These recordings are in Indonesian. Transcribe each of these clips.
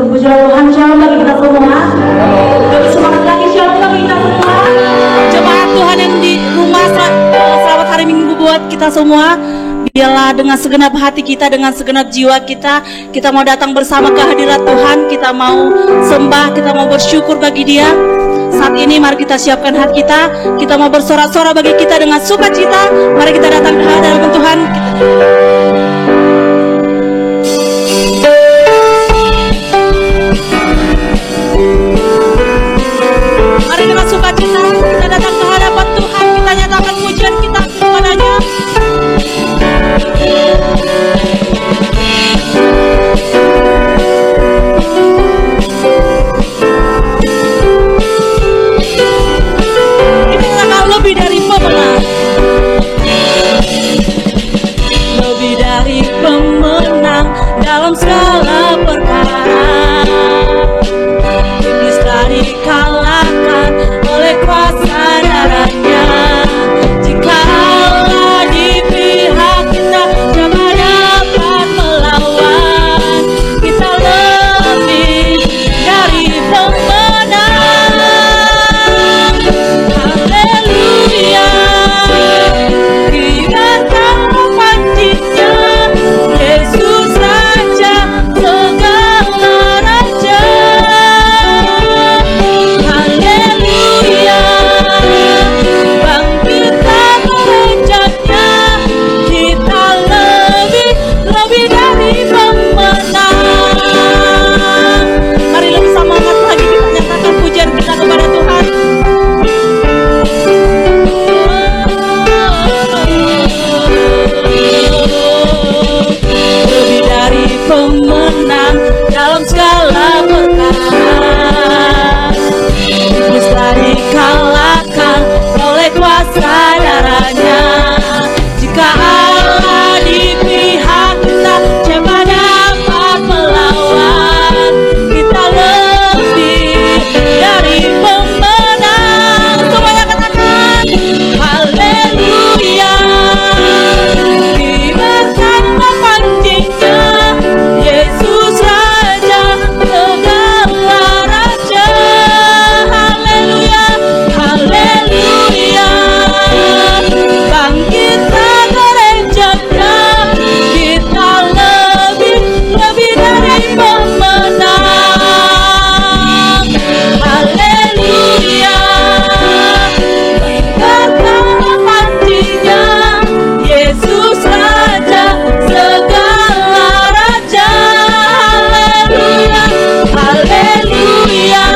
Terpuji Tuhan, shalom bagi kita semua. Lebih semangat lagi, shalom bagi kita semua. Jemaat Tuhan yang di rumah, selamat hari Minggu buat kita semua. Biarlah dengan segenap hati kita, dengan segenap jiwa kita mau datang bersama ke hadirat Tuhan. Kita mau sembah, kita mau bersyukur bagi Dia. Saat ini mari kita siapkan hati kita mau bersorak-sorai bagi kita dengan sukacita. Mari kita datang ke hadirat Tuhan. Mari dengan sukacita kita datang ke hadapan Tuhan. Kita nyatakan pujian kita kepada-Nya. Ini akan lebih dari pemenang. Lebih dari pemenang dalam segala perkara. Iblis telah dikalahkan oleh kuasa darahnya. Jika Allah di pihak kita, siapa dapat melawan? Kita lebih dari pemenang. Haleluya. Biarkan pancinya Yesus Raja segala raja. Haleluya. Bangkitlah gerejanya, kita lebih dari pemenang. Mari lebih semangat lagi kita nyatakan pujian kita kepada Tuhan. Lebih dari pemenang dalam segala perkara. Iblis telah dikalahkan oleh kuasa darahnya. Jika Allah di pihak kita, siapa dapat melawan? Kita lebih dari pemenang. Semuanya katakan haleluya. Biarkan pancinya Yesus Raja segala raja. Haleluya, haleluya. Bangkitlah gerejanya, kita lebih dari pemenang. Haleluya. Biarkan pancinya Yesus Raja segala raja. Haleluya, haleluya.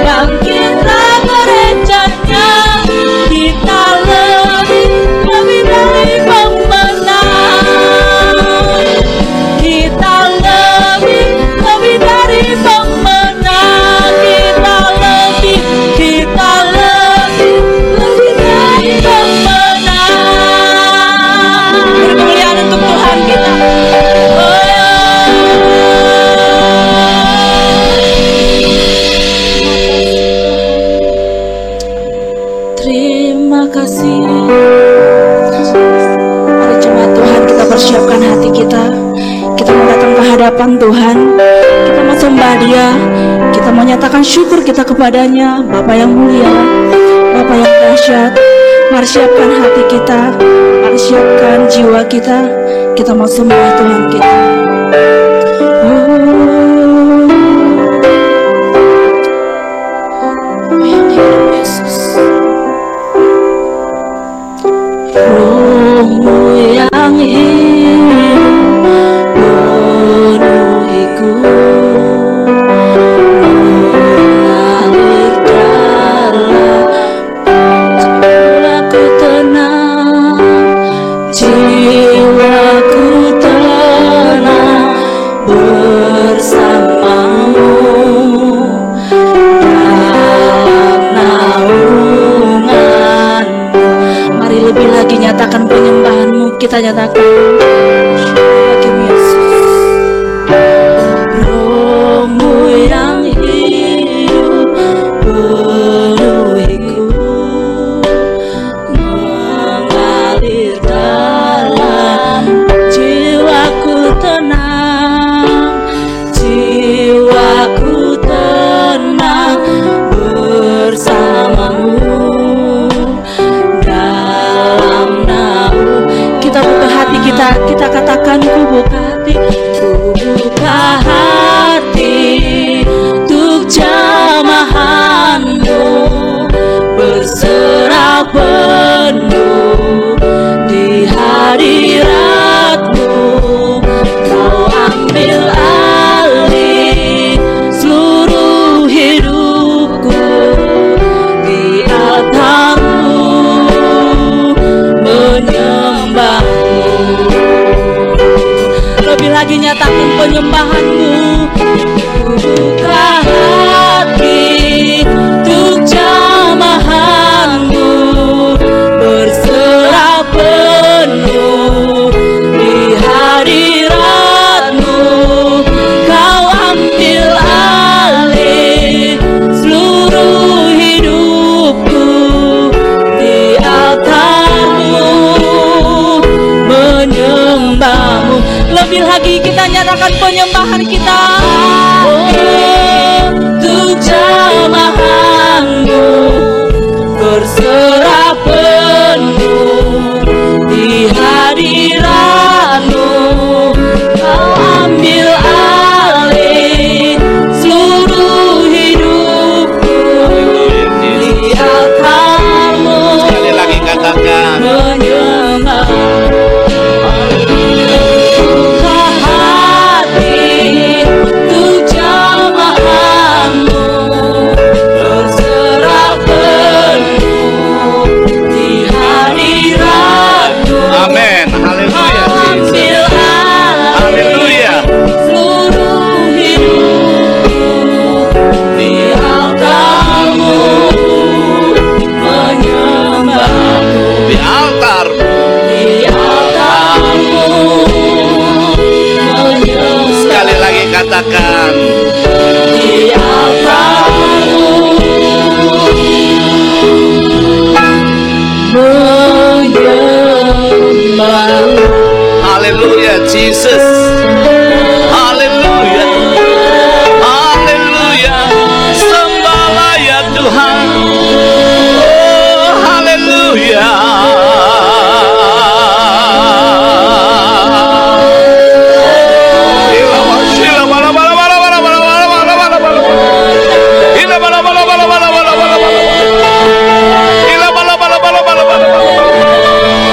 Bangkitlah gerejanya, kita lebih dari pemenang. Kita lebih dari pemenang. Kita lebih dari pemenang. Berkemuliaan untuk Tuhan kita. Terima kasih. Mari jemaat Tuhan, kita persiapkan hati kita. Kita mau datang ke hadapan Tuhan. Kita mau sembah Dia. Kita mau nyatakan syukur kita kepada-Nya. Bapa yang mulia, Bapa yang dahsyat. Mari siapkan hati kita. Mari siapkan jiwa kita. Kita mau sembah Tuhan kita. Rohmu yang hidup penuhiku, mengalir dalam jiwaku tenang, jiwaku tenang bersamamu dalam naunganmu. Mari lebih lagi nyatakan penyembahanmu, kita nyatakan bagi Yesus. Rohmu yang hidup penuhiku, mengalir dalam jiwaku tenang, jiwaku lebih lagi nyatakan penyembahan-Mu. Buka hati untuk jamahan-Mu, berserah penuh di hadirat-Mu. Kau ambil alih seluruh hidupku di altar-Mu, menyembah-Mu. Lebih lagi kita nyatakan penyembahan kita. Untuk jamahan-Mu, berserah penuh di hadirat-Mu. Kau ambil alih seluruh hidupku di altar-Mu. Sekali lagi katakan, menyembah. amin, haleluya, haleluya. Seluruh hidupku di altar-Mu, menyembah-Mu. Di altar-Mu, Di altar-Mu, menyembah. sekali lagi katakan, Di altar-Mu, menyembah. haleluya, Jesus, haleluya, haleluya, sembahlah ya Tuhan, oh haleluya.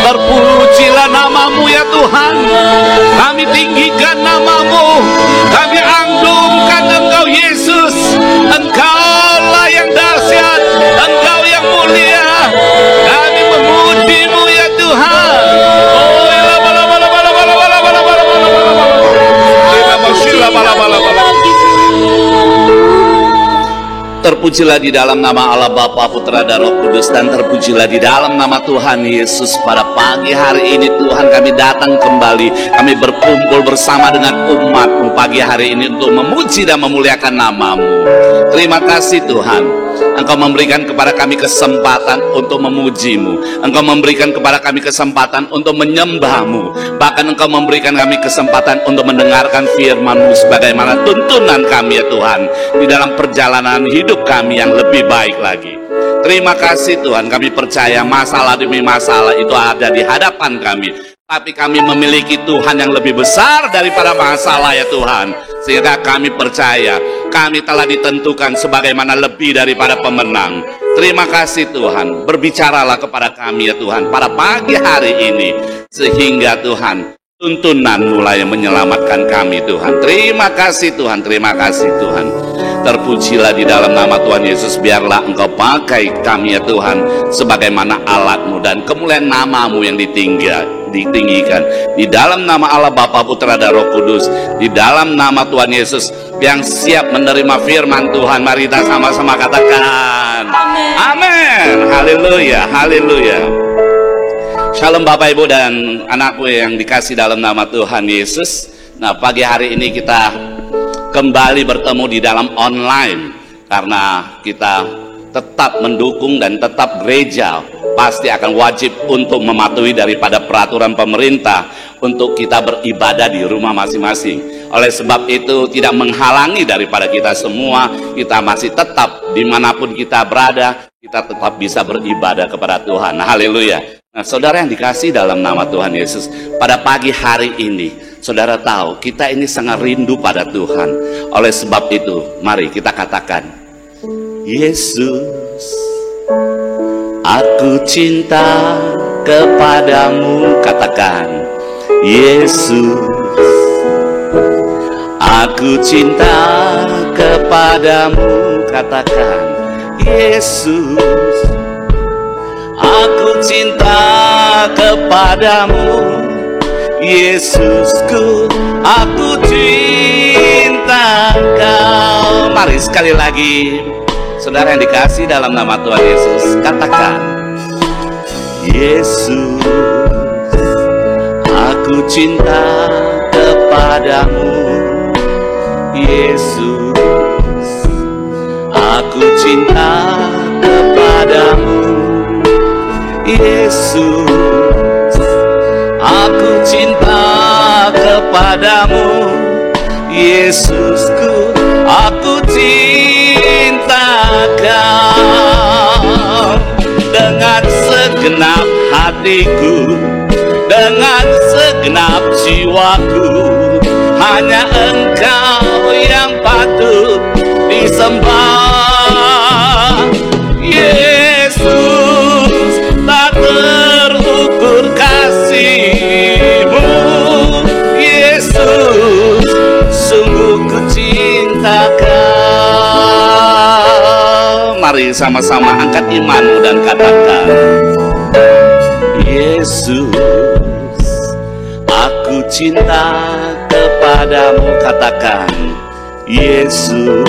Terpujilah nama-Mu ya Tuhan, kami tinggikan nama-Mu, kami anggungkan Engkau Yesus. Engkaulah yang dahsyat, Engkau yang mulia, kami memuji-Mu ya Tuhan. Terpujilah di dalam nama Allah Bapa, Putra dan Roh Kudus, dan terpujilah di dalam nama Tuhan Yesus. Pada pagi hari ini Tuhan, kami datang kembali, kami berkumpul bersama dengan umat-Mu pagi hari ini untuk memuji dan memuliakan nama-Mu. Terima kasih Tuhan, Engkau memberikan kepada kami kesempatan untuk memuji-Mu, Engkau memberikan kepada kami kesempatan untuk menyembah-Mu, bahkan Engkau memberikan kami kesempatan untuk mendengarkan firman-Mu sebagaimana tuntunan kami ya Tuhan, di dalam perjalanan hidup kami yang lebih baik lagi. Terima kasih Tuhan, kami percaya masalah demi masalah itu ada di hadapan kami, tapi kami memiliki Tuhan yang lebih besar daripada masalah ya Tuhan, sehingga kami percaya kami telah ditentukan sebagaimana lebih daripada pemenang. Terima kasih Tuhan, berbicaralah kepada kami ya Tuhan pada pagi hari ini, sehingga Tuhan tuntunan mulai menyelamatkan kami Tuhan. Terima kasih Tuhan, terima kasih Tuhan. Terpujilah di dalam nama Tuhan Yesus. Biarlah Engkau pakai kami ya Tuhan sebagaimana alat-Mu, dan kemuliaan nama-Mu yang ditinggikan. Di dalam nama Allah Bapa, Putra dan Roh Kudus, di dalam nama Tuhan Yesus yang siap menerima firman Tuhan, mari kita sama-sama katakan amin. Haleluya, haleluya. Shalom Bapak Ibu dan anakku yang dikasih dalam nama Tuhan Yesus. Nah, pagi hari ini kita kembali bertemu di dalam online, karena kita tetap mendukung dan tetap gereja pasti akan wajib untuk mematuhi daripada peraturan pemerintah untuk kita beribadah di rumah masing-masing. Oleh sebab itu tidak menghalangi daripada kita semua, kita masih tetap dimanapun kita berada, kita tetap bisa beribadah kepada Tuhan. Haleluya. Nah, saudara yang dikasih dalam nama Tuhan Yesus, pada pagi hari ini saudara tahu kita ini sangat rindu pada Tuhan. Oleh sebab itu mari kita katakan, Yesus, aku cinta kepadamu. Katakan, Yesus, aku cinta kepadamu. Katakan, Yesus, aku cinta kepadamu. Yesusku, aku cinta Kau. Mari sekali lagi, saudara yang dikasih dalam nama Tuhan Yesus, katakan, Yesus, aku cinta kepadamu. Yesus, aku cinta kepadamu. Yesus, aku cinta kepadamu. Yesusku, aku cinta Kau. Dengan segenap hatiku, dengan segenap jiwaku, hanya Engkau yang patut disembah. Yesus, tak terukur kasih-Mu. Yesus, sungguh ku cinta Kau. Mari sama-sama angkat imanmu dan katakan, Yesus, aku cinta kepadamu. Katakan, Yesus,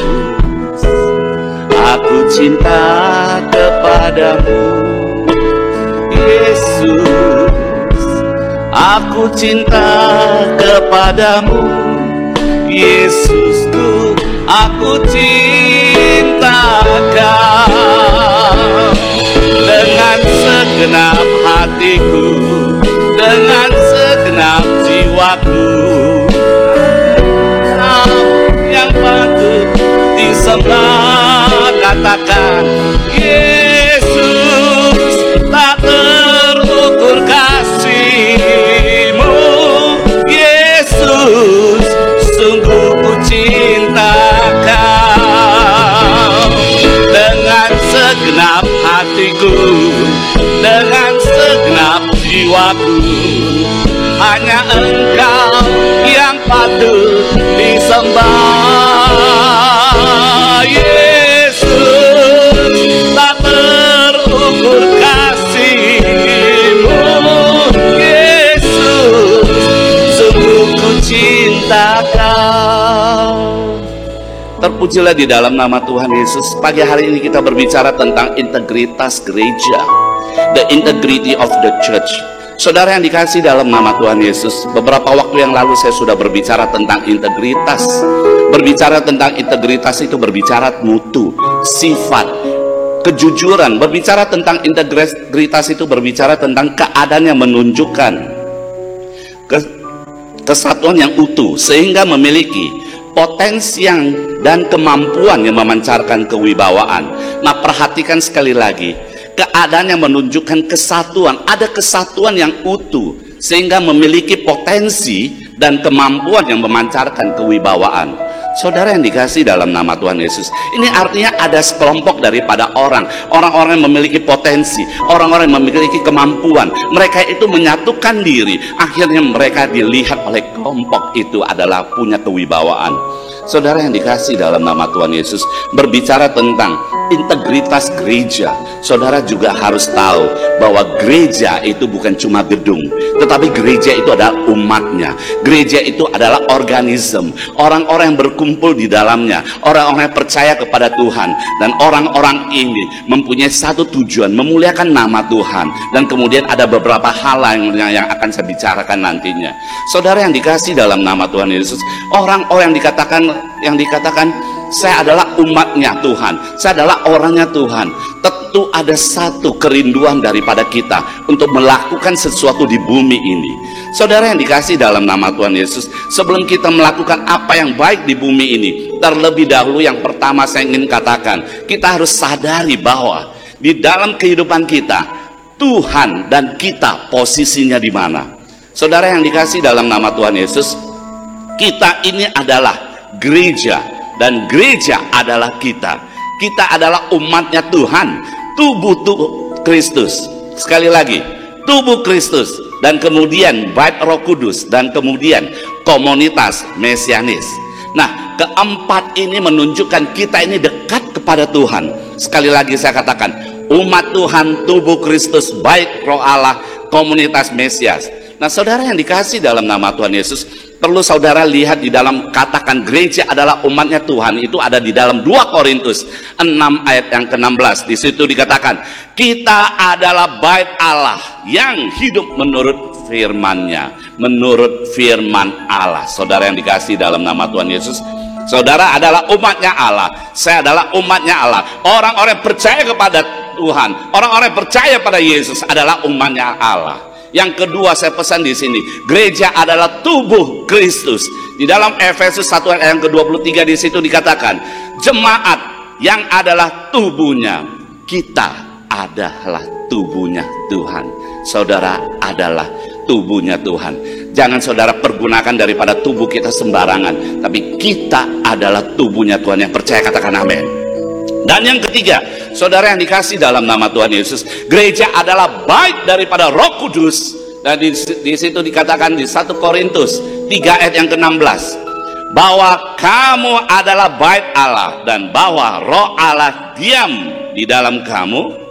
aku cinta kepadamu. Yesus, aku cinta kepadamu. Yesusku, aku cinta Kau. Dengan segenap hatiku, dengan segenap jiwaku, Kau yang patut disembah. Katakan, Yesus, tak terukur kasih-Mu. Yesus, sungguh ku cinta Kau. Dengan segenap hatiku, dengan segenap jiwaku, hanya Engkau yang patut disembah. Yesus, tak terukur kasih-Mu. Yesus, sungguh ku cinta Kau. Terpujilah di dalam nama Tuhan Yesus. Pagi hari ini kita berbicara tentang integritas gereja, the integrity of the church. Saudara yang dikasih dalam nama Tuhan Yesus, beberapa waktu yang lalu saya sudah berbicara tentang integritas. Berbicara tentang integritas itu berbicara mutu, sifat, kejujuran. Berbicara tentang integritas itu berbicara tentang keadaan yang menunjukkan kesatuan yang utuh, sehingga memiliki potensi dan kemampuan yang memancarkan kewibawaan. Nah, perhatikan sekali lagi, keadaan yang menunjukkan kesatuan, ada kesatuan yang utuh sehingga memiliki potensi dan kemampuan yang memancarkan kewibawaan. Saudara yang dikasih dalam nama Tuhan Yesus, ini artinya ada sekelompok daripada orang-orang yang memiliki potensi, orang-orang yang memiliki kemampuan. Mereka itu menyatukan diri, akhirnya mereka dilihat oleh kelompok itu adalah punya kewibawaan. Saudara yang dikasih dalam nama Tuhan Yesus, berbicara tentang integritas gereja, saudara juga harus tahu bahwa gereja itu bukan cuma gedung, tetapi gereja itu adalah umatnya. Gereja itu adalah organisme, orang-orang yang berkumpul di dalamnya, orang-orang yang percaya kepada Tuhan. Dan orang-orang ini mempunyai satu tujuan, memuliakan nama Tuhan. Dan kemudian ada beberapa hal yang akan saya bicarakan nantinya. Saudara yang dikasih dalam nama Tuhan Yesus, orang-orang yang dikatakan saya adalah umatnya Tuhan, saya adalah orangnya Tuhan, tentu ada satu kerinduan daripada kita untuk melakukan sesuatu di bumi ini. Saudara yang dikasih dalam nama Tuhan Yesus, sebelum kita melakukan apa yang baik di bumi ini, terlebih dahulu yang pertama saya ingin katakan, kita harus sadari bahwa di dalam kehidupan kita, Tuhan dan kita posisinya di mana. Saudara yang dikasih dalam nama Tuhan Yesus, kita ini adalah gereja, dan gereja adalah kita. Kita adalah umatnya Tuhan, tubuh Kristus. Sekali lagi, tubuh Kristus, dan kemudian bait Roh Kudus, dan kemudian komunitas mesianis. Nah, keempat ini menunjukkan kita ini dekat kepada Tuhan. Sekali lagi saya katakan, umat Tuhan, tubuh Kristus, bait Roh Allah, komunitas Mesias. Nah, saudara yang dikasih dalam nama Tuhan Yesus, perlu saudara lihat di dalam katakan gereja adalah umatnya Tuhan, itu ada di dalam 2 Korintus 6 ayat yang ke-16. Di situ dikatakan, kita adalah bait Allah yang hidup menurut firman-Nya, menurut firman Allah. Saudara yang dikasih dalam nama Tuhan Yesus, saudara adalah umatnya Allah, saya adalah umatnya Allah. Orang-orang percaya kepada Tuhan, orang-orang percaya pada Yesus adalah umatnya Allah. Yang kedua saya pesan di sini, gereja adalah tubuh Kristus. Di dalam Efesus 1 ayat yang ke-23 di situ dikatakan, jemaat yang adalah tubuhnya. Kita adalah tubuhnya Tuhan. Saudara adalah tubuhnya Tuhan. Jangan saudara pergunakan daripada tubuh kita sembarangan, tapi kita adalah tubuhnya Tuhan. Yang percaya katakan amin. Dan yang ketiga, saudara yang dikasih dalam nama Tuhan Yesus, gereja adalah bait daripada Roh Kudus. Dan di situ dikatakan di 1 Korintus 3 ayat yang ke-16, bahwa kamu adalah bait Allah dan bahwa Roh Allah diam di dalam kamu.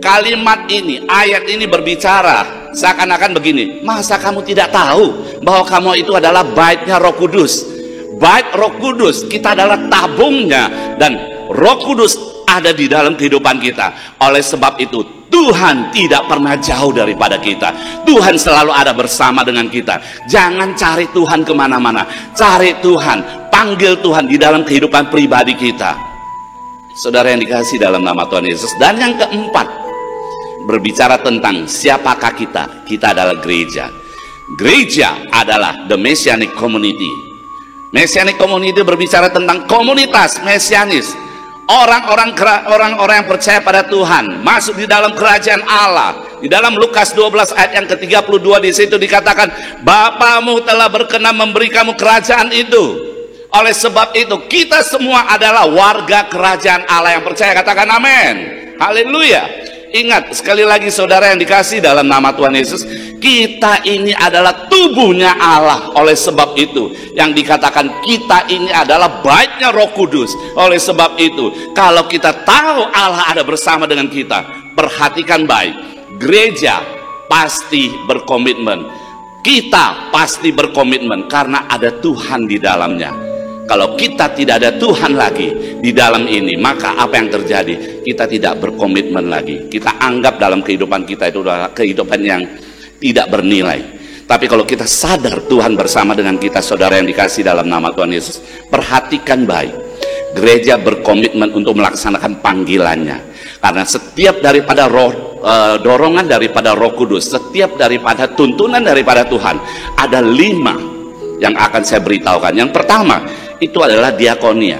Kalimat ini, ayat ini berbicara seakan-akan begini, masa kamu tidak tahu bahwa kamu itu adalah baitnya Roh Kudus? Bait Roh Kudus, kita adalah tabungnya, dan Roh Kudus ada di dalam kehidupan kita. Oleh sebab itu Tuhan tidak pernah jauh daripada kita. Tuhan selalu ada bersama dengan kita. Jangan cari Tuhan kemana-mana, cari Tuhan, panggil Tuhan di dalam kehidupan pribadi kita. Saudara yang dikasih dalam nama Tuhan Yesus. Dan yang keempat, berbicara tentang siapakah kita. Kita adalah gereja. Gereja adalah the Messianic Community. Messianic Community berbicara tentang komunitas mesianis. Orang-orang yang percaya pada Tuhan masuk di dalam kerajaan Allah. Di dalam Lukas 12 ayat yang ke-32 di situ dikatakan, Bapamu telah berkenan memberi kamu kerajaan itu. Oleh sebab itu kita semua adalah warga kerajaan Allah. Yang percaya katakan amin. Haleluya. Ingat sekali lagi saudara yang dikasih dalam nama Tuhan Yesus, kita ini adalah tubuhnya Allah. Oleh sebab itu yang dikatakan kita ini adalah baitnya Roh Kudus. Oleh sebab itu kalau kita tahu Allah ada bersama dengan kita, perhatikan baik, gereja pasti berkomitmen, kita pasti berkomitmen karena ada Tuhan di dalamnya. Kalau kita tidak ada Tuhan lagi di dalam ini, maka apa yang terjadi? Kita tidak berkomitmen lagi. Kita anggap dalam kehidupan kita itu adalah kehidupan yang tidak bernilai. Tapi kalau kita sadar Tuhan bersama dengan kita, saudara yang dikasih dalam nama Tuhan Yesus, perhatikan baik. Gereja berkomitmen untuk melaksanakan panggilannya. Karena setiap daripada dorongan daripada Roh Kudus, setiap daripada tuntunan daripada Tuhan, ada 5 yang akan saya beritahukan. Yang pertama itu adalah diakonia,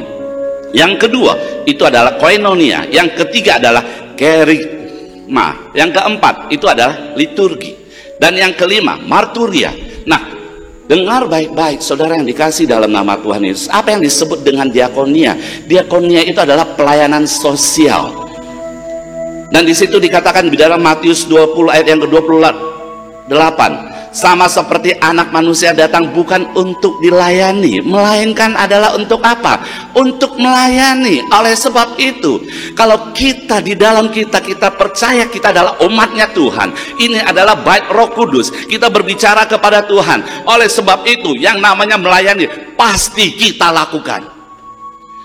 yang kedua itu adalah koinonia, yang ketiga adalah kerigma, yang keempat itu adalah liturgi, dan yang kelima marturia. Nah, dengar baik-baik saudara yang dikasih dalam nama Tuhan Yesus, apa yang disebut dengan diakonia? Diakonia itu adalah pelayanan sosial. Dan di situ dikatakan di dalam Matius 20 ayat yang ke-28, sama seperti anak manusia datang bukan untuk dilayani, melainkan adalah untuk apa? Untuk melayani. Oleh sebab itu, kalau kita di dalam kita percaya kita adalah umatnya Tuhan, ini adalah bait Roh Kudus, kita berbicara kepada Tuhan. Oleh sebab itu yang namanya melayani pasti kita lakukan.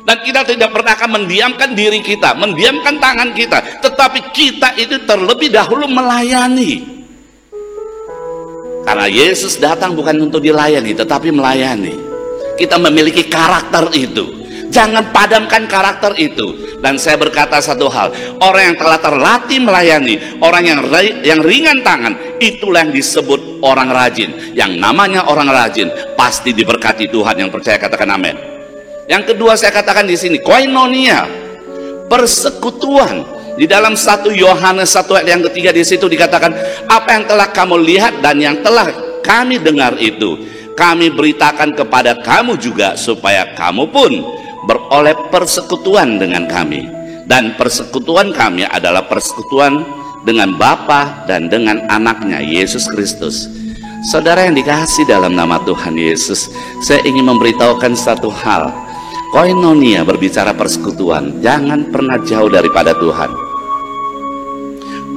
Dan kita tidak pernah akan mendiamkan diri kita, mendiamkan tangan kita, tetapi kita itu terlebih dahulu melayani. Karena Yesus datang bukan untuk dilayani, tetapi melayani. Kita memiliki karakter itu. Jangan padamkan karakter itu. Dan saya berkata satu hal, orang yang telah terlatih melayani, orang yang ringan tangan, itulah yang disebut orang rajin. Yang namanya orang rajin pasti diberkati Tuhan. Yang percaya katakan amin. Yang kedua saya katakan di sini, koinonia, persekutuan. Di dalam 1 Yohanes 1 ayat yang ketiga di situ dikatakan, apa yang telah kamu lihat dan yang telah kami dengar itu kami beritakan kepada kamu juga, supaya kamu pun beroleh persekutuan dengan kami. Dan persekutuan kami adalah persekutuan dengan Bapa dan dengan anaknya Yesus Kristus. Saudara yang dikasih dalam nama Tuhan Yesus, saya ingin memberitahukan satu hal. Koinonia berbicara persekutuan, jangan pernah jauh daripada Tuhan.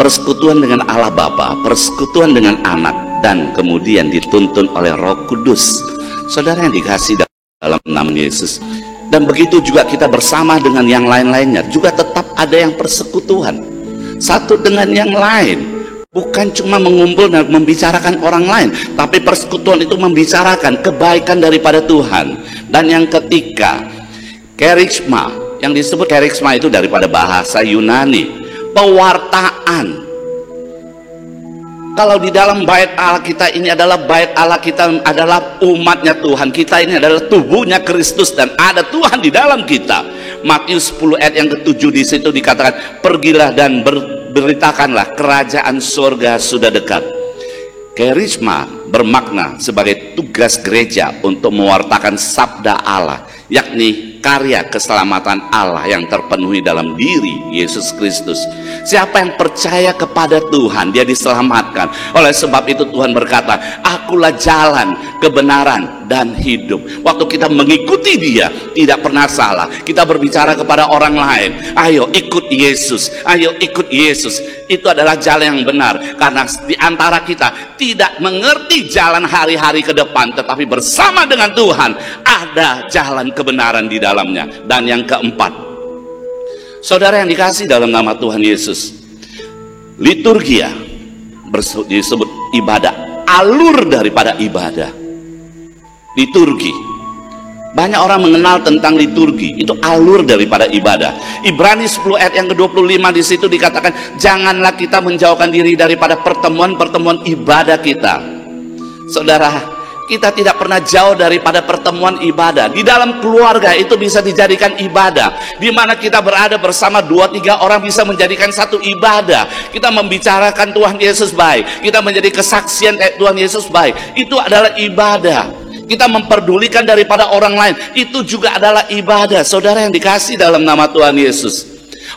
Persekutuan dengan Allah Bapa, persekutuan dengan anak dan kemudian dituntun oleh Roh Kudus. Saudara yang dikasih dalam nama Yesus, dan begitu juga kita bersama dengan yang lain-lainnya juga tetap ada yang persekutuan satu dengan yang lain. Bukan cuma mengumpul dan membicarakan orang lain, tapi persekutuan itu membicarakan kebaikan daripada Tuhan. Dan yang ketiga, kerigma. Yang disebut kerigma itu daripada bahasa Yunani, pewartaan. Kalau di dalam bait Allah kita ini adalah bait Allah, kita adalah umatnya Tuhan, kita ini adalah tubuhnya Kristus dan ada Tuhan di dalam kita. Matius 10 ayat yang ke-7 di situ dikatakan, pergilah dan beritakanlah kerajaan surga sudah dekat. Kerigma bermakna sebagai tugas gereja untuk mewartakan sabda Allah, yakni karya keselamatan Allah yang terpenuhi dalam diri Yesus Kristus. Siapa yang percaya kepada Tuhan, dia diselamatkan. Oleh sebab itu Tuhan berkata, akulah jalan, kebenaran, dan hidup. Waktu kita mengikuti Dia, tidak pernah salah. Kita berbicara kepada orang lain, ayo ikut Yesus, ayo ikut Yesus. Itu adalah jalan yang benar, karena di antara kita tidak mengerti jalan hari-hari ke depan, tetapi bersama dengan Tuhan ada jalan kebenaran di dalamnya. Dan yang keempat, saudara yang dikasih dalam nama Tuhan Yesus, liturgia disebut ibadah, alur daripada ibadah. Liturgi, banyak orang mengenal tentang liturgi, itu alur daripada ibadah. Ibrani 10 ayat yang ke-25 di situ dikatakan, janganlah kita menjauhkan diri daripada pertemuan-pertemuan ibadah kita. Saudara, kita tidak pernah jauh daripada pertemuan ibadah. Di dalam keluarga itu bisa dijadikan ibadah, di mana kita berada bersama 2-3 orang bisa menjadikan satu ibadah. Kita membicarakan Tuhan Yesus baik, kita menjadi kesaksian Tuhan Yesus baik, itu adalah ibadah. Kita memperdulikan daripada orang lain, itu juga adalah ibadah. Saudara yang dikasih dalam nama Tuhan Yesus,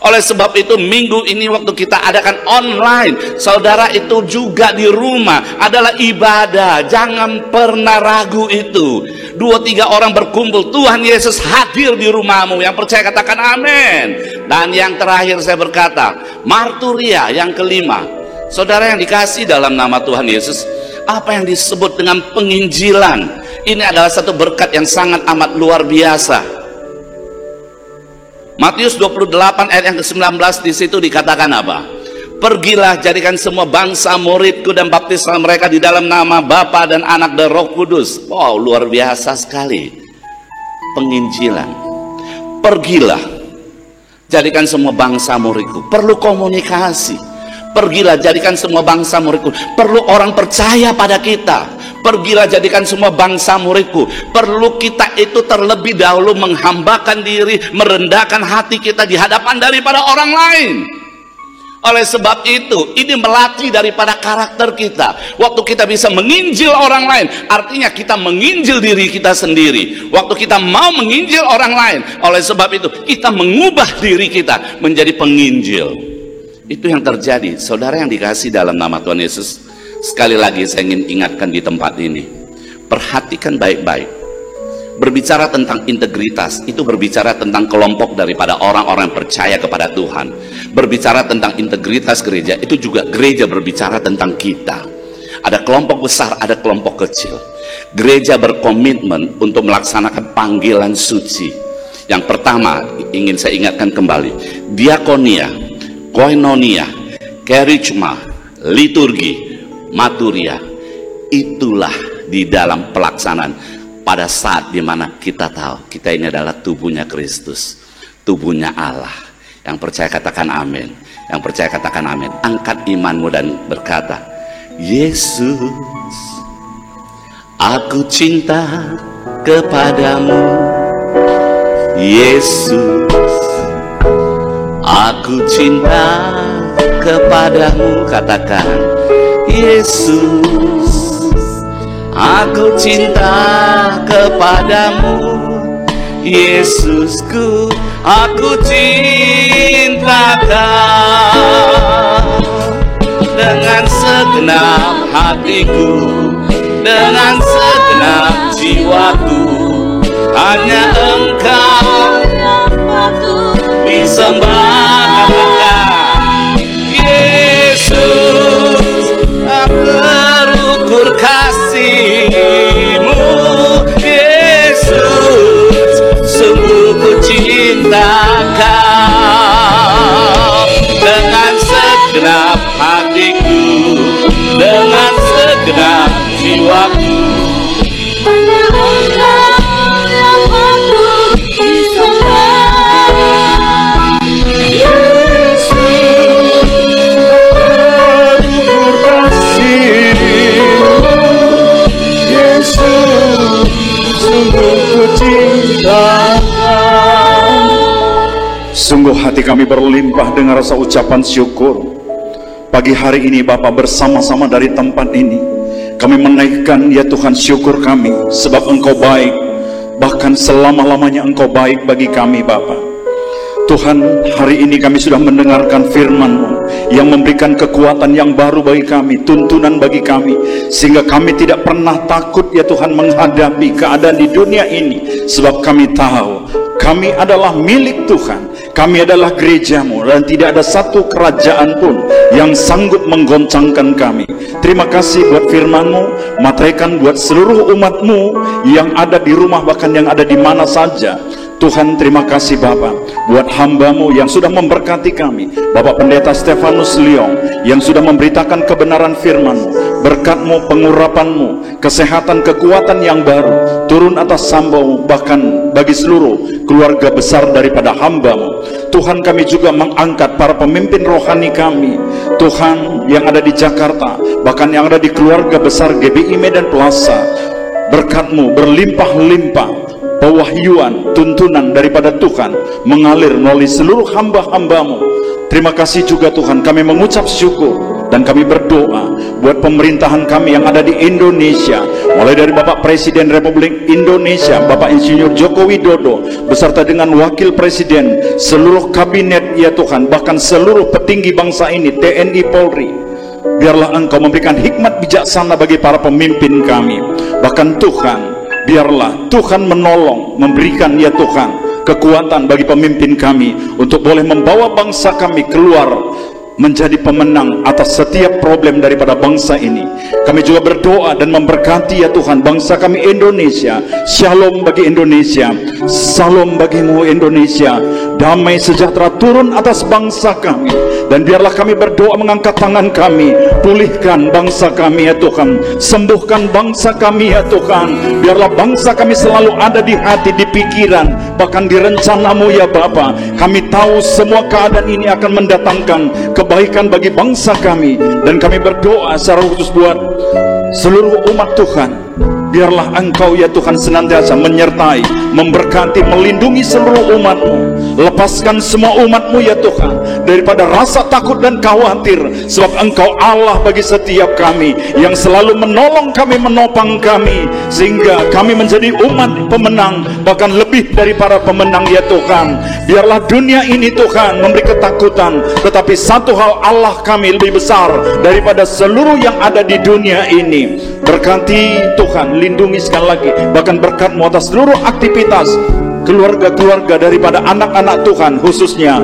oleh sebab itu minggu ini waktu kita adakan online, saudara, itu juga di rumah adalah ibadah. Jangan pernah ragu itu. 2-3 orang berkumpul, Tuhan Yesus hadir di rumahmu. Yang percaya katakan amin. Dan yang terakhir saya berkata, marturia yang kelima. Saudara yang dikasih dalam nama Tuhan Yesus, apa yang disebut dengan penginjilan, ini adalah satu berkat yang sangat amat luar biasa. Matius 28 ayat yang ke-19 di situ dikatakan apa? Pergilah, jadikan semua bangsa muridku dan baptislah mereka di dalam nama Bapa dan Anak dan Roh Kudus. Wow, luar biasa sekali. Penginjilan. Pergilah, jadikan semua bangsa muridku. Perlu komunikasi. Pergilah, jadikan semua bangsa muridku. Perlu orang percaya pada kita. Pergilah, jadikan semua bangsa muridku. Perlu kita itu terlebih dahulu menghambakan diri, merendahkan hati kita di hadapan daripada orang lain. Oleh sebab itu, ini melatih daripada karakter kita. Waktu kita bisa menginjil orang lain, artinya kita menginjil diri kita sendiri. Waktu kita mau menginjil orang lain, oleh sebab itu kita mengubah diri kita menjadi penginjil. Itu yang terjadi, saudara yang dikasih dalam nama Tuhan Yesus. Sekali lagi saya ingin ingatkan di tempat ini, perhatikan baik-baik. Berbicara tentang integritas, itu berbicara tentang kelompok daripada orang-orang yang percaya kepada Tuhan. Berbicara tentang integritas gereja, itu juga gereja berbicara tentang kita. Ada kelompok besar, ada kelompok kecil. Gereja berkomitmen untuk melaksanakan panggilan suci. Yang pertama ingin saya ingatkan kembali, diakonia, koinonia, kerigma, liturgi, maturia, itulah di dalam pelaksanaan pada saat dimana kita tahu kita ini adalah tubuhnya Kristus, tubuhnya Allah. Yang percaya katakan amin. Yang percaya katakan amin. Angkat imanmu dan berkata, Yesus, aku cinta kepadamu. Yesus, aku cinta kepadamu. Katakan, Yesus, aku cinta kepadamu. Yesusku, aku cinta Kau dengan segenap hatiku, dengan segenap jiwaku. Hanya Engkau disembah. Katakan, Yesus, aku terukur sungguh ku cintakan. Sungguh hati kami berlimpah dengan rasa ucapan syukur. Pagi hari ini Bapa, bersama-sama dari tempat ini kami menaikkan ya Tuhan syukur kami, sebab Engkau baik, bahkan selama-lamanya Engkau baik bagi kami Bapa. Tuhan, hari ini kami sudah mendengarkan firman-Mu yang memberikan kekuatan yang baru bagi kami, tuntunan bagi kami, sehingga kami tidak pernah takut ya Tuhan menghadapi keadaan di dunia ini, sebab kami tahu kami adalah milik Tuhan, kami adalah gereja-Mu, dan tidak ada satu kerajaan pun yang sanggup menggoncangkan kami. Terima kasih buat firman-Mu, materaikan buat seluruh umat-Mu yang ada di rumah, bahkan yang ada di mana saja. Tuhan, terima kasih Bapa buat hamba-Mu yang sudah memberkati kami, Bapak Pendeta Stefanus Leong yang sudah memberitakan kebenaran firman-Mu. Berkat-Mu, pengurapan-Mu, kesehatan, kekuatan yang baru turun atas hamba-Mu, bahkan bagi seluruh keluarga besar daripada hamba-Mu. Tuhan, kami juga mengangkat para pemimpin rohani kami, Tuhan, yang ada di Jakarta, bahkan yang ada di keluarga besar GBI Medan Plaza. Berkat-Mu berlimpah-limpah, pewahyuan, tuntunan daripada Tuhan mengalir melalui seluruh hamba-hamba-Mu. Terima kasih juga Tuhan, kami mengucap syukur dan kami berdoa buat pemerintahan kami yang ada di Indonesia, mulai dari Bapak Presiden Republik Indonesia Bapak Insinyur Joko Widodo beserta dengan Wakil Presiden, seluruh kabinet ya Tuhan, bahkan seluruh petinggi bangsa ini, TNI, Polri. Biarlah Engkau memberikan hikmat bijaksana bagi para pemimpin kami. Bahkan Tuhan, biarlah Tuhan menolong, memberikan ya Tuhan kekuatan bagi pemimpin kami untuk boleh membawa bangsa kami keluar menjadi pemenang atas setiap problem daripada bangsa ini. Kami juga berdoa dan memberkati ya Tuhan bangsa kami Indonesia. Shalom bagi Indonesia, salam bagimu Indonesia. Damai sejahtera turun atas bangsa kami, dan biarlah kami berdoa mengangkat tangan kami, pulihkan bangsa kami ya Tuhan, sembuhkan bangsa kami ya Tuhan. Biarlah bangsa kami selalu ada di hati, di pikiran, bahkan di rencana-Mu ya Bapa. Kami tahu semua keadaan ini akan mendatangkan kebaikan bagi bangsa kami, dan kami berdoa secara khusus buat seluruh umat Tuhan. Biarlah Engkau ya Tuhan senantiasa menyertai, memberkati, melindungi seluruh umat-Mu. Lepaskan semua umat-Mu ya Tuhan daripada rasa takut dan khawatir, sebab Engkau Allah bagi setiap kami yang selalu menolong kami, menopang kami, sehingga kami menjadi umat pemenang, bahkan lebih dari para pemenang ya Tuhan. Biarlah dunia ini Tuhan memberi ketakutan, tetapi satu hal, Allah kami lebih besar daripada seluruh yang ada di dunia ini. Berkati Tuhan, lindungi sekali lagi, bahkan berkat-Mu atas seluruh aktivitas keluarga-keluarga daripada anak-anak Tuhan, khususnya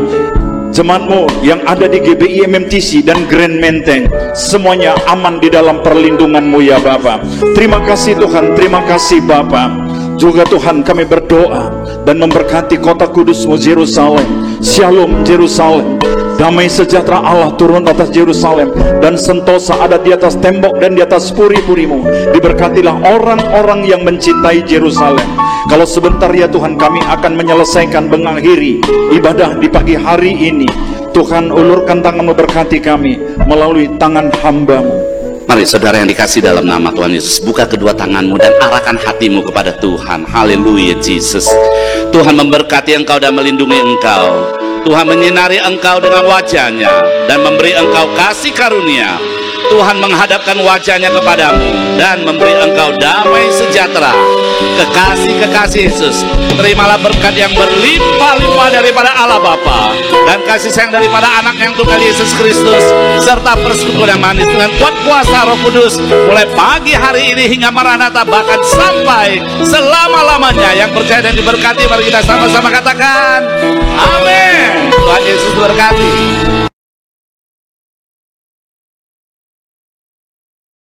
jemaat-Mu yang ada di GBI MMTC dan Grand Menteng. Semuanya aman di dalam perlindungan-Mu ya Bapa. Terima kasih Tuhan, terima kasih Bapa. Juga Tuhan kami berdoa dan memberkati kota kudus-Mu Yerusalem. Shalom Yerusalem, damai sejahtera Allah turun atas Yerusalem, dan sentosa ada di atas tembok dan di atas puri-puri-Mu. Diberkatilah orang-orang yang mencintai Yerusalem. Kalau sebentar ya Tuhan kami akan menyelesaikan, mengakhiri ibadah di pagi hari ini. Tuhan, ulurkan tangan-Mu, berkati kami melalui tangan hamba-Mu. Mari saudara yang dikasih dalam nama Tuhan Yesus, buka kedua tanganmu dan arahkan hatimu kepada Tuhan. Haleluya Yesus. Tuhan memberkati engkau dan melindungi engkau. Tuhan menyinari engkau dengan wajahnya dan memberi engkau kasih karunia. Tuhan menghadapkan wajahnya kepadamu dan memberi engkau damai sejahtera. Kekasih-kekasih Yesus, terimalah berkat yang berlimpah-limpah daripada Allah Bapa dan kasih sayang daripada anak yang Tuhan Yesus Kristus, serta persekutuan yang manis dengan kuat kuasa Roh Kudus mulai pagi hari ini hingga Maranatha, bahkan sampai selama-lamanya. Yang percaya dan diberkati, mari kita sama-sama katakan amin. Tuhan Yesus berkati.